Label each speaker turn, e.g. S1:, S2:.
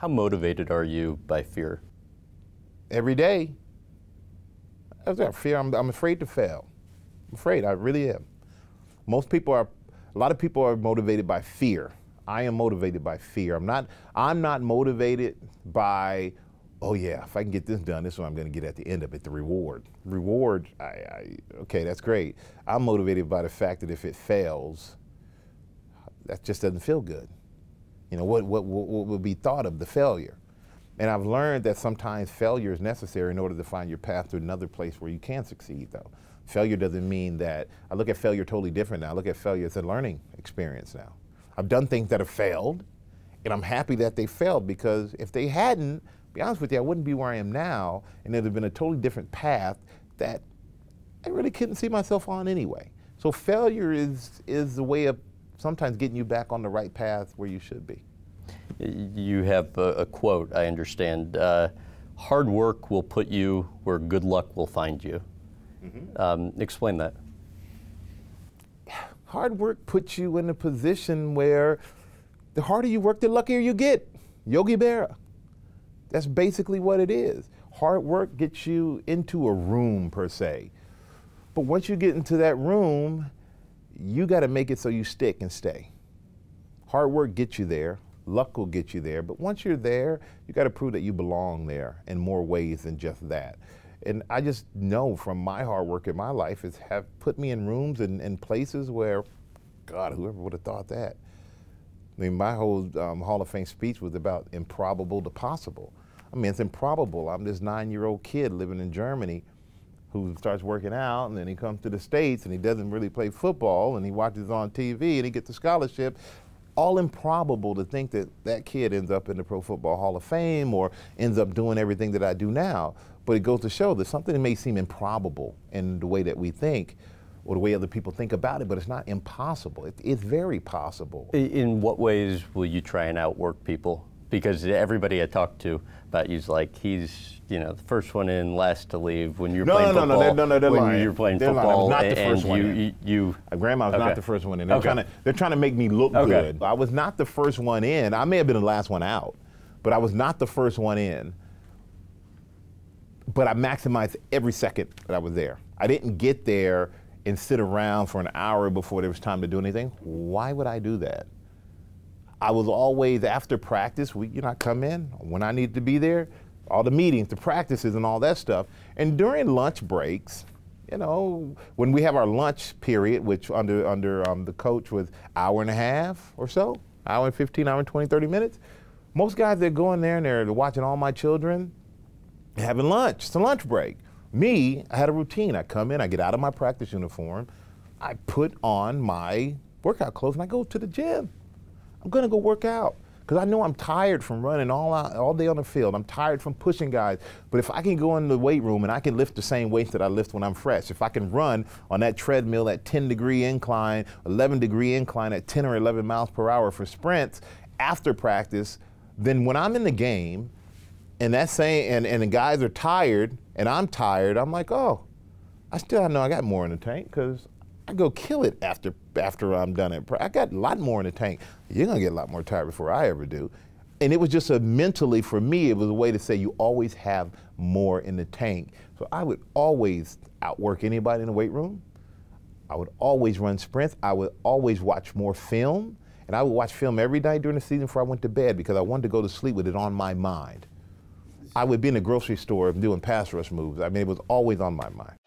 S1: How motivated are you by fear?
S2: Every day. I've got fear. I'm afraid to fail. I'm afraid. I really am. A lot of people are motivated by fear. I am motivated by fear. I'm not motivated by, oh yeah, if I can get this done, this is what I'm going to get at the end of it, the reward. Reward, okay, that's great. I'm motivated by the fact that if it fails, that just doesn't feel good. You know, what would be thought of the failure? And I've learned that sometimes failure is necessary in order to find your path to another place where you can succeed, though. Failure doesn't mean that, I look at failure totally different now. I look at failure as a learning experience now. I've done things that have failed, and I'm happy that they failed, because if they hadn't, to be honest with you, I wouldn't be where I am now, and there'd have been a totally different path that I really couldn't see myself on anyway. So failure is the way of sometimes getting you back on the right path where you should be.
S1: You have a quote, I understand. Hard work will put you where good luck will find you. Mm-hmm. Explain that.
S2: Hard work puts you in a position where the harder you work, the luckier you get. Yogi Berra. That's basically what it is. Hard work gets you into a room, per se. But once you get into that room, you got to make it so you stick and stay. Hard work gets you there. Luck will get you there. But once you're there, you got to prove that you belong there in more ways than just that. And I just know from my hard work in my life is have put me in rooms and places where, God, whoever would have thought that? I mean, my whole Hall of Fame speech was about improbable to possible. I mean, it's improbable. I'm this 9-year-old kid living in Germany who starts working out, and then he comes to the States and he doesn't really play football, and he watches on TV and he gets a scholarship. All improbable to think that that kid ends up in the Pro Football Hall of Fame or ends up doing everything that I do now. But it goes to show that something that may seem improbable in the way that we think or the way other people think about it, but it's not impossible. It's very possible.
S1: In what ways will you try and outwork people? Because everybody I talk to about you's like, he's, you know, the first one in, last to leave when you're playing football.
S2: No, they're lying.
S1: When you're playing
S2: they're
S1: football,
S2: lying. I was not the first one in. Grandma was not the first one in. They're trying to make me look good. I was not the first one in. I may have been the last one out, but I was not the first one in. But I maximized every second that I was there. I didn't get there and sit around for an hour before there was time to do anything. Why would I do that? I was always, after practice, I come in when I needed to be there, all the meetings, the practices and all that stuff. And during lunch breaks, you know, when we have our lunch period, which under the coach was hour and a half or so, hour and 15, hour and 20, 30 minutes, most guys, they're going there and they're watching all my children having lunch. It's a lunch break. Me, I had a routine. I come in, I get out of my practice uniform, I put on my workout clothes, and I go to the gym. I'm gonna go work out because I know I'm tired from running all day on the field. I'm tired from pushing guys. But if I can go in the weight room and I can lift the same weights that I lift when I'm fresh, if I can run on that treadmill at 10-degree incline, 11-degree incline at 10 or 11 miles per hour for sprints after practice, then when I'm in the game, and the guys are tired and I'm tired, I'm like, oh, I still know I got more in the tank because I go kill it after I'm done it. I got a lot more in the tank. You're gonna get a lot more tired before I ever do. And it was just mentally, for me, it was a way to say you always have more in the tank. So I would always outwork anybody in the weight room. I would always run sprints. I would always watch more film. And I would watch film every night during the season before I went to bed because I wanted to go to sleep with it on my mind. I would be in the grocery store doing pass rush moves. I mean, it was always on my mind.